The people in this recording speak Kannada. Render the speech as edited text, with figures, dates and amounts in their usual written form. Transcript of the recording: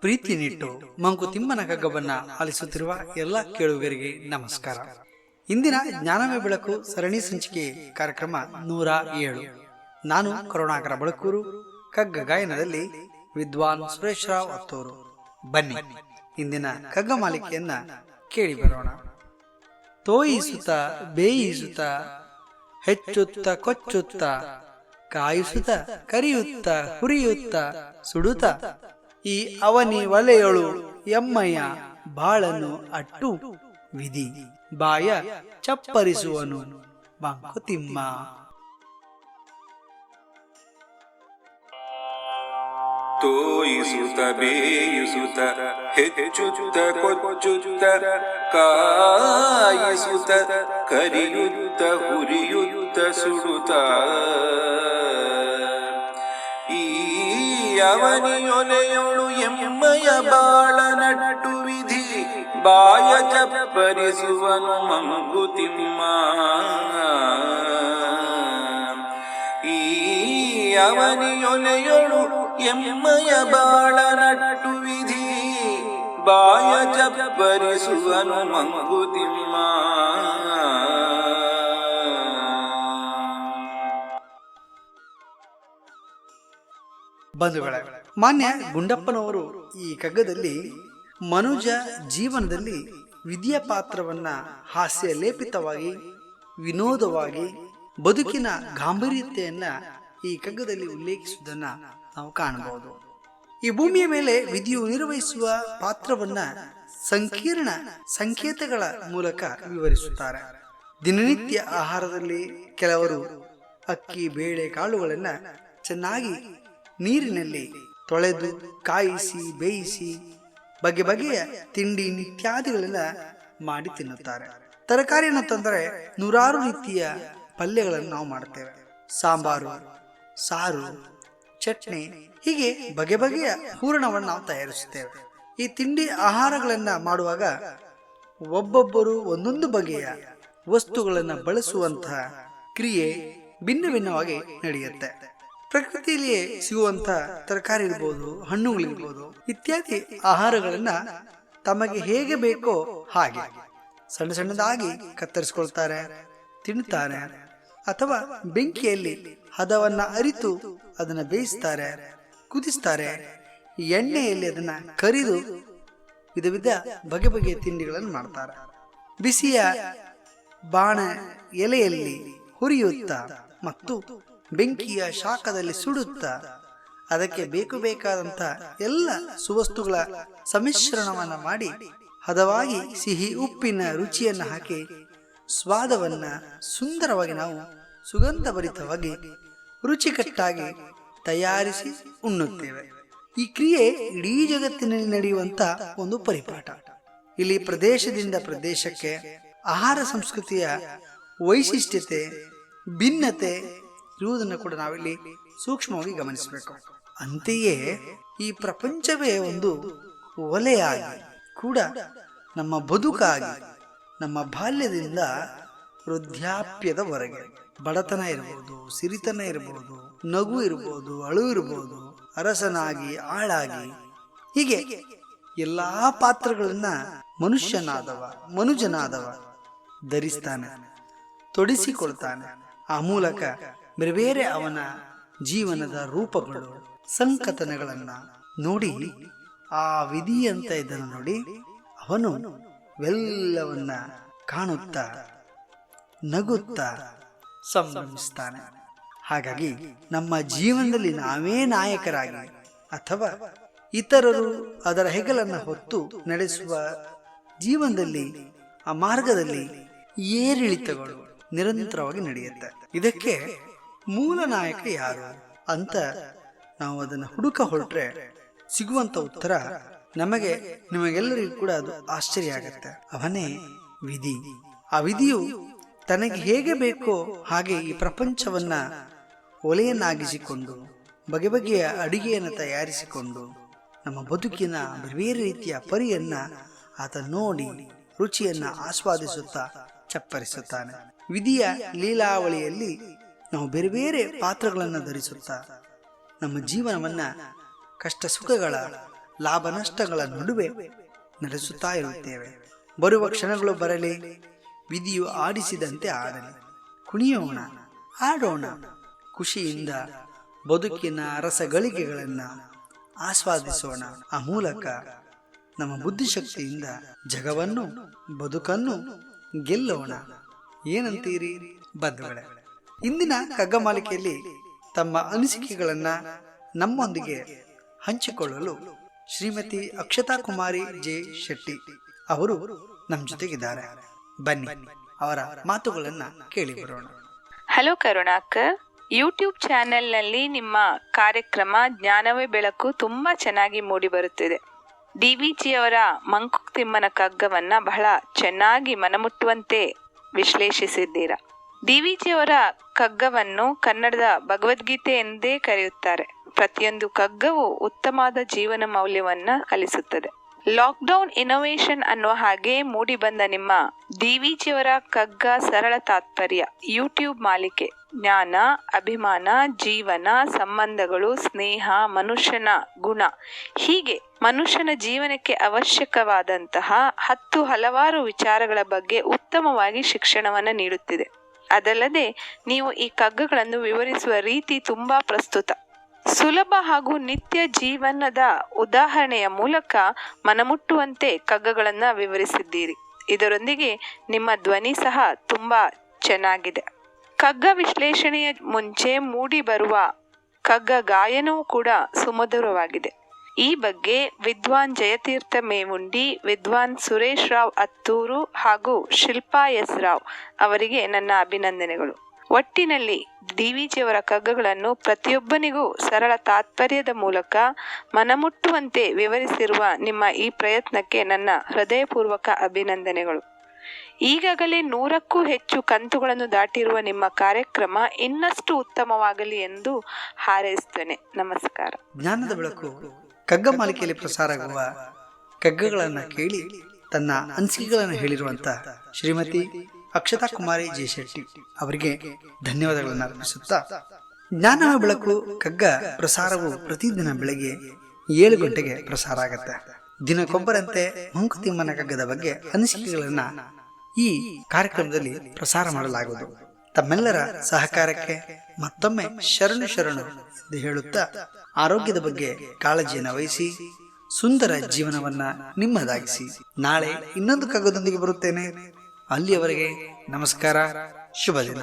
ಪ್ರೀತಿ ನಿಟ್ಟು ಮಂಕುತಿಮ್ಮನ ಕಗ್ಗವನ್ನ ಆಲಿಸುತ್ತಿರುವ ಎಲ್ಲ ಕೇಳುಗರಿಗೆ ನಮಸ್ಕಾರ. ಇಂದಿನ ಜ್ಞಾನವೇ ಬೆಳಕು ಸರಣಿ ಸಂಚಿಕೆ ಕಾರ್ಯಕ್ರಮ 107. ನಾನು ಕರುಣಾಕರ ಬಳಕೂರು. ಕಗ್ಗ ಗಾಯನದಲ್ಲಿ ವಿದ್ವಾನ್ ಸುರೇಶ್ ರಾವ್ ಅತ್ತೂರು. ಬನ್ನಿ ಇಂದಿನ ಕಗ್ಗ ಮಾಲಿಕೆಯನ್ನ ಕೇಳಿ ಬರೋಣ. ತೋಯಿಸುತ್ತ ಬೇಯಿಸುತ್ತ ಹೆಚ್ಚುತ್ತ ಕೊಚ್ಚುತ್ತ ಕಾಯಿಸುತ್ತ ಕರಿಯುತ್ತ ಹುರಿಯುತ್ತ ಸುಡುತ್ತ ಈ ಅವನಿ ವಲೆಯೊಳು ಎಮ್ಮಯ್ಯ ಬಾಳನು ಅಟ್ಟು ವಿಧಿ ಬಾಯ ಚಪ್ಪರಿಸುವನು ಮಂಕುತಿಮ್ಮ. ತೋಯಿಸುತ್ತ ಬೇಯಿಸುತ್ತ ಹೆಚ್ಚುತ್ತ ಕೊಚ್ಚುತ್ತ ಕಾಯಿಸುತ್ತ ಕರಿಯುತ್ತ ಹುರಿಯುತ್ತ ಸುಡುತ್ತ ಈ ಅವನಿಯೊಲೆಯೊಳು ಎಮ್ಮಯ ಬಾಳ ನಟ್ಟು ವಿಧಿ ಬಾಯ ಚಪ್ಪರಿಸುವನು ಮಂಕುತಿಮ್ಮ. ಈ ಅವನಿಯೊಲೆಯೊಳು ಎಮ್ಮಯ ಬಾಳ ನಟ್ಟು ವಿಧಿ ಬಾಯ ಚಪ್ಪರಿಸುವನು ಮಂಕುತಿಮ್ಮ. ಬಂಧುಗಳೇ, ಮಾನ್ಯ ಗುಂಡಪ್ಪನವರು ಈ ಕಗ್ಗದಲ್ಲಿ ಮನುಜ ಜೀವನದಲ್ಲಿ ವಿಧಿಯ ಪಾತ್ರವನ್ನ ಹಾಸ್ಯ ಲೇಪಿತವಾಗಿ ವಿನೋದವಾಗಿ ಬದುಕಿನ ಗಾಂಭೀರ್ಯತೆಯನ್ನ ಈ ಕಗ್ಗದಲ್ಲಿ ಉಲ್ಲೇಖಿಸುವುದನ್ನ ನಾವು ಕಾಣಬಹುದು. ಈ ಭೂಮಿಯ ಮೇಲೆ ವಿಧಿಯು ನಿರ್ವಹಿಸುವ ಪಾತ್ರವನ್ನ ಸಂಕೀರ್ಣ ಸಂಕೇತಗಳ ಮೂಲಕ ವಿವರಿಸುತ್ತಾರೆ. ದಿನನಿತ್ಯ ಆಹಾರದಲ್ಲಿ ಕೆಲವರು ಅಕ್ಕಿ ಬೇಳೆ ಕಾಳುಗಳನ್ನ ಚೆನ್ನಾಗಿ ನೀರಿನಲ್ಲಿ ತೊಳೆದು ಕಾಯಿಸಿ ಬೇಯಿಸಿ ಬಗೆ ಬಗೆಯ ತಿಂಡಿ ನಿತ್ಯಾದಿಗಳೆಲ್ಲ ಮಾಡಿ ತಿನ್ನುತ್ತಾರೆ. ತರಕಾರಿಯನ್ನು ತಂದರೆ ನೂರಾರು ರೀತಿಯ ಪಲ್ಯಗಳನ್ನು ನಾವು ಮಾಡುತ್ತೇವೆ. ಸಾಂಬಾರು, ಸಾರು, ಚಟ್ನಿ, ಹೀಗೆ ಬಗೆ ಬಗೆಯ ಹೂರಣವನ್ನು ನಾವು ತಯಾರಿಸುತ್ತೇವೆ. ಈ ತಿಂಡಿ ಆಹಾರಗಳನ್ನ ಮಾಡುವಾಗ ಒಬ್ಬೊಬ್ಬರು ಒಂದೊಂದು ಬಗೆಯ ವಸ್ತುಗಳನ್ನು ಬಳಸುವಂತಹ ಕ್ರಿಯೆ ಭಿನ್ನ ಭಿನ್ನವಾಗಿ ನಡೆಯುತ್ತೆ. ಪ್ರಕೃತಿಯಲ್ಲಿಯೇ ಸಿಗುವಂತ ತರಕಾರಿ ಇರ್ಬೋದು, ಹಣ್ಣುಗಳಿರ್ಬೋದು, ಇತ್ಯಾದಿ ಆಹಾರಗಳನ್ನ ತಮಗೆ ಹೇಗೆ ಬೇಕೋ ಹಾಗೆ ಸಣ್ಣ ಸಣ್ಣದಾಗಿ ಕತ್ತರಿಸಿಕೊಳ್ತಾರೆ, ತಿನ್ನುತ್ತಾರೆ. ಅಥವಾ ಬೆಂಕಿಯಲ್ಲಿ ಹದವನ್ನ ಅರಿತು ಅದನ್ನ ಬೇಯಿಸ್ತಾರೆ, ಕುದಿಸ್ತಾರೆ. ಎಣ್ಣೆಯಲ್ಲಿ ಅದನ್ನ ಕರಿದು ವಿಧ ವಿಧ ಬಗೆ ಬಗೆಯ ತಿಂಡಿಗಳನ್ನು ಮಾಡ್ತಾರೆ. ಬಿಸಿಯ ಬಾಣ ಎಲೆಯಲ್ಲಿ ಹುರಿಯುತ್ತಾ ಮತ್ತು ಬೆಂಕಿಯ ಶಾಖದಲ್ಲಿ ಸುಡುತ್ತಾ ಅದಕ್ಕೆ ಬೇಕು ಬೇಕಾದಂತ ಎಲ್ಲ ಸುವಸ್ತುಗಳ ಸಮ್ಮಿಶ್ರಣವನ್ನ ಮಾಡಿ ಹದವಾಗಿ ಸಿಹಿ ಉಪ್ಪಿನ ರುಚಿಯನ್ನು ಹಾಕಿ ಸ್ವಾದವನ್ನ ಸುಂದರವಾಗಿ ನಾವು ಸುಗಂಧಭರಿತವಾಗಿ ರುಚಿಕಟ್ಟಾಗಿ ತಯಾರಿಸಿ ಉಣ್ಣುತ್ತೇವೆ. ಈ ಕ್ರಿಯೆ ಇಡೀ ಜಗತ್ತಿನಲ್ಲಿ ನಡೆಯುವಂತ ಒಂದು ಪರಿಪಾಠ. ಇಲ್ಲಿ ಪ್ರದೇಶದಿಂದ ಪ್ರದೇಶಕ್ಕೆ ಆಹಾರ ಸಂಸ್ಕೃತಿಯ ವೈಶಿಷ್ಟ್ಯತೆ ಭಿನ್ನತೆ ಇರುವುದನ್ನು ಕೂಡ ನಾವಿಲ್ಲಿ ಸೂಕ್ಷ್ಮವಾಗಿ ಗಮನಿಸಬೇಕು. ಅಂತೆಯೇ ಈ ಪ್ರಪಂಚವೇ ಒಂದು ಒಲೆಯಾಗಿ ಕೂಡ ನಮ್ಮ ಬದುಕಾಗಿ ನಮ್ಮ ಬಾಲ್ಯದಿಂದ ವೃದ್ಧಾಪ್ಯದವರೆಗೆ ಬಡತನ ಇರಬಹುದು, ಸಿರಿತನ ಇರಬಹುದು, ನಗು ಇರಬಹುದು, ಅಳು ಇರಬಹುದು, ಅರಸನಾಗಿ ಆಳಾಗಿ ಹೀಗೆ ಎಲ್ಲಾ ಪಾತ್ರಗಳನ್ನ ಮನುಜನಾದವ ಧರಿಸ್ತಾನೆ, ತೊಡಿಸಿಕೊಳ್ತಾನೆ. ಆ ಮೂಲಕ ಬೇರೆ ಬೇರೆ ಅವನ ಜೀವನದ ರೂಪಗಳು ಸಂಕಥನಗಳನ್ನ ನೋಡಿ ಆ ವಿಧಿ ಅಂತ ಇದನ್ನು ನೋಡಿ ಅವನು ಎಲ್ಲವನ್ನ ಕಾಣುತ್ತಾ ನಗುತ್ತಾ ಸಂಭ್ರಮಿಸ್ತಾನೆ. ಹಾಗಾಗಿ ನಮ್ಮ ಜೀವನದಲ್ಲಿ ನಾವೇ ನಾಯಕರಾಗಿ ಅಥವಾ ಇತರರು ಅದರ ಹೆಗಲನ್ನ ಹೊತ್ತು ನಡೆಸುವ ಜೀವನದಲ್ಲಿ ಆ ಮಾರ್ಗದಲ್ಲಿ ಏರಿಳಿತಗಳು ನಿರಂತರವಾಗಿ ನಡೆಯುತ್ತೆ. ಇದಕ್ಕೆ ಮೂಲ ನಾಯಕ ಯಾರು ಅಂತ ನಾವು ಅದನ್ನು ಹುಡುಕ ಹೊರಟ್ರೆ ಸಿಗುವಂತ ಉತ್ತರ ನಿಮಗೆಲ್ಲರಿಗೂ ಕೂಡ ಅದು ಆಶ್ಚರ್ಯ ಆಗತ್ತೆ. ಅವನೇ ವಿಧಿ. ಆ ವಿಧಿಯು ತನಗೆ ಹೇಗೆ ಬೇಕೋ ಹಾಗೆ ಈ ಪ್ರಪಂಚವನ್ನ ಒಲೆಯನ್ನಾಗಿಸಿಕೊಂಡು ಬಗೆ ಬಗೆಯ ಅಡಿಗೆಯನ್ನು ತಯಾರಿಸಿಕೊಂಡು ನಮ್ಮ ಬದುಕಿನ ಬೇರೆ ರೀತಿಯ ಪರಿಯನ್ನ ಆತ ನೋಡಿ ರುಚಿಯನ್ನ ಆಸ್ವಾದಿಸುತ್ತಾ ಚಪ್ಪರಿಸುತ್ತಾನೆ. ವಿಧಿಯ ಲೀಲಾವಳಿಯಲ್ಲಿ ನಾವು ಬೇರೆ ಬೇರೆ ಪಾತ್ರಗಳನ್ನು ಧರಿಸುತ್ತಾ ನಮ್ಮ ಜೀವನವನ್ನ ಕಷ್ಟ ಸುಖಗಳ ಲಾಭ ನಷ್ಟಗಳ ನಡುವೆ ನಡೆಸುತ್ತಾ ಇರುತ್ತೇವೆ. ಬರುವ ಕ್ಷಣಗಳು ಬರಲಿ, ವಿಧಿಯು ಆಡಿಸಿದಂತೆ ಆಡಲಿ, ಕುಣಿಯೋಣ, ಆಡೋಣ, ಖುಷಿಯಿಂದ ಬದುಕಿನ ರಸಗಳಿಗೆಗಳನ್ನು ಆಸ್ವಾದಿಸೋಣ. ಆ ಮೂಲಕ ನಮ್ಮ ಬುದ್ಧಿಶಕ್ತಿಯಿಂದ ಜಗವನ್ನು, ಬದುಕನ್ನು ಗೆಲ್ಲೋಣ. ಏನಂತೀರಿ ಬಂಧುಗಳೇ? ಇಂದಿನ ಕಗ್ಗ ಮಾಲಿಕೆಯಲ್ಲಿ ತಮ್ಮ ಅನಿಸಿಕೆಗಳನ್ನು ನಮ್ಮೊಂದಿಗೆ ಹಂಚಿಕೊಳ್ಳಲು ಶ್ರೀಮತಿ ಅಕ್ಷತಾ ಕುಮಾರಿ ಜೆ ಶೆಟ್ಟಿ ಅವರು ನಮ್ಮ ಜೊತೆಗಿದ್ದಾರೆ. ಬನ್ನಿ ಅವರ ಮಾತುಗಳನ್ನು ಕೇಳಿ ಬರೋಣ. ಹಲೋ ಕರುಣಾಕರ್, ಯೂಟ್ಯೂಬ್ ಚಾನೆಲ್ನಲ್ಲಿ ನಿಮ್ಮ ಕಾರ್ಯಕ್ರಮ ಜ್ಞಾನವೇ ಬೆಳಕು ತುಂಬಾ ಚೆನ್ನಾಗಿ ಮೂಡಿ ಬರುತ್ತಿದೆ. DVಜಿಯವರ ಮಂಕುತಿಮ್ಮನ ಕಗ್ಗವನ್ನ ಬಹಳ ಚೆನ್ನಾಗಿ ಮನಮುಟ್ಟುವಂತೆ ವಿಶ್ಲೇಷಿಸಿದ್ದೀರಾ. DVಜಿಯವರ ಕಗ್ಗವನ್ನು ಕನ್ನಡದ ಭಗವದ್ಗೀತೆ ಎಂದೇ ಕರೆಯುತ್ತಾರೆ. ಪ್ರತಿಯೊಂದು ಕಗ್ಗವು ಉತ್ತಮವಾದ ಜೀವನ ಮೌಲ್ಯವನ್ನ ಕಲಿಸುತ್ತದೆ. ಲಾಕ್ಡೌನ್ ಇನ್ನೋವೇಷನ್ ಅನ್ನುವ ಹಾಗೆ ಮೂಡಿ ಬಂದ ನಿಮ್ಮ DVಜಿಯವರ ಕಗ್ಗ ಸರಳ ತಾತ್ಪರ್ಯ ಯೂಟ್ಯೂಬ್ ಮಾಲಿಕೆ ಜ್ಞಾನ, ಅಭಿಮಾನ, ಜೀವನ, ಸಂಬಂಧಗಳು, ಸ್ನೇಹ, ಮನುಷ್ಯನ ಗುಣ, ಹೀಗೆ ಮನುಷ್ಯನ ಜೀವನಕ್ಕೆ ಅವಶ್ಯಕವಾದಂತಹ 10 ಹಲವಾರು ವಿಚಾರಗಳ ಬಗ್ಗೆ ಉತ್ತಮವಾಗಿ ಶಿಕ್ಷಣವನ್ನು ನೀಡುತ್ತಿದೆ. ಅದಲ್ಲದೆ ನೀವು ಈ ಕಗ್ಗಗಳನ್ನು ವಿವರಿಸುವ ರೀತಿ ತುಂಬಾ ಪ್ರಸ್ತುತ, ಸುಲಭ ಹಾಗೂ ನಿತ್ಯ ಜೀವನದ ಉದಾಹರಣೆಯ ಮೂಲಕ ಮನಮುಟ್ಟುವಂತೆ ಕಗ್ಗಗಳನ್ನು ವಿವರಿಸಿದ್ದೀರಿ. ಇದರೊಂದಿಗೆ ನಿಮ್ಮ ಧ್ವನಿ ಸಹ ತುಂಬಾ ಚೆನ್ನಾಗಿದೆ. ಕಗ್ಗ ವಿಶ್ಲೇಷಣೆಯ ಮುಂಚೆ ಮೂಡಿ ಬರುವ ಕಗ್ಗ ಗಾಯನವೂ ಕೂಡ ಸುಮಧುರವಾಗಿದೆ. ಈ ಬಗ್ಗೆ ವಿದ್ವಾನ್ ಜಯತೀರ್ಥ ಮೇವುಂಡಿ, ವಿದ್ವಾನ್ ಸುರೇಶ್ ರಾವ್ ಅತ್ತೂರು ಹಾಗೂ ಶಿಲ್ಪಾ ಎಸ್ ರಾವ್ ಅವರಿಗೆ ನನ್ನ ಅಭಿನಂದನೆಗಳು. ಒಟ್ಟಿನಲ್ಲಿ DVಜಿಯವರ ಕಗ್ಗಗಳನ್ನು ಪ್ರತಿಯೊಬ್ಬನಿಗೂ ಸರಳ ತಾತ್ಪರ್ಯದ ಮೂಲಕ ಮನಮುಟ್ಟುವಂತೆ ವಿವರಿಸಿರುವ ನಿಮ್ಮ ಈ ಪ್ರಯತ್ನಕ್ಕೆ ನನ್ನ ಹೃದಯಪೂರ್ವಕ ಅಭಿನಂದನೆಗಳು. ಈಗಾಗಲೇ 100ಕ್ಕೂ ಹೆಚ್ಚು ಕಂತುಗಳನ್ನು ದಾಟಿರುವ ನಿಮ್ಮ ಕಾರ್ಯಕ್ರಮ ಇನ್ನಷ್ಟು ಉತ್ತಮವಾಗಲಿ ಎಂದು ಹಾರೈಸುತ್ತೇನೆ. ನಮಸ್ಕಾರ. ಜ್ಞಾನದ ಬೆಳಕು ಕಗ್ಗ ಮಾಲಿಕೆಯಲ್ಲಿ ಪ್ರಸಾರವಾಗುವ ಕಗ್ಗಗಳನ್ನು ಕೇಳಿ ತನ್ನ ಅನಿಸಿಕೆಗಳನ್ನು ಹೇಳಿರುವಂತ ಶ್ರೀಮತಿ ಅಕ್ಷತಾ ಕುಮಾರಿ ಜೆ ಶೆಟ್ಟಿ ಅವರಿಗೆ ಧನ್ಯವಾದಗಳನ್ನು ಅರ್ಪಿಸುತ್ತಾ, ಜ್ಞಾನದ ಬೆಳಕು ಕಗ್ಗ ಪ್ರಸಾರವು ಪ್ರತಿದಿನ ಬೆಳಗ್ಗೆ 7 ಗಂಟೆಗೆ ಪ್ರಸಾರ ಆಗುತ್ತೆ. ದಿನಕ್ಕೊಬ್ಬರಂತೆ ಮಂಕುತಿಮ್ಮನ ಕಗ್ಗದ ಬಗ್ಗೆ ಅನಿಸಿಕೆಗಳನ್ನ ಈ ಕಾರ್ಯಕ್ರಮದಲ್ಲಿ ಪ್ರಸಾರ ಮಾಡಲಾಗುವುದು. ತಮ್ಮೆಲ್ಲರ ಸಹಕಾರಕ್ಕೆ ಮತ್ತೊಮ್ಮೆ ಶರಣು ಎಂದು ಹೇಳುತ್ತಾ, ಆರೋಗ್ಯದ ಬಗ್ಗೆ ಕಾಳಜಿಯನ್ನು ವಹಿಸಿ ಸುಂದರ ಜೀವನವನ್ನ ನಿಮ್ಮದಾಗಿಸಿ. ನಾಳೆ ಇನ್ನೊಂದು ಕಗ್ಗದೊಂದಿಗೆ ಬರುತ್ತೇನೆ. ಅಲ್ಲಿಯವರೆಗೆ ನಮಸ್ಕಾರ, ಶುಭ ದಿನ.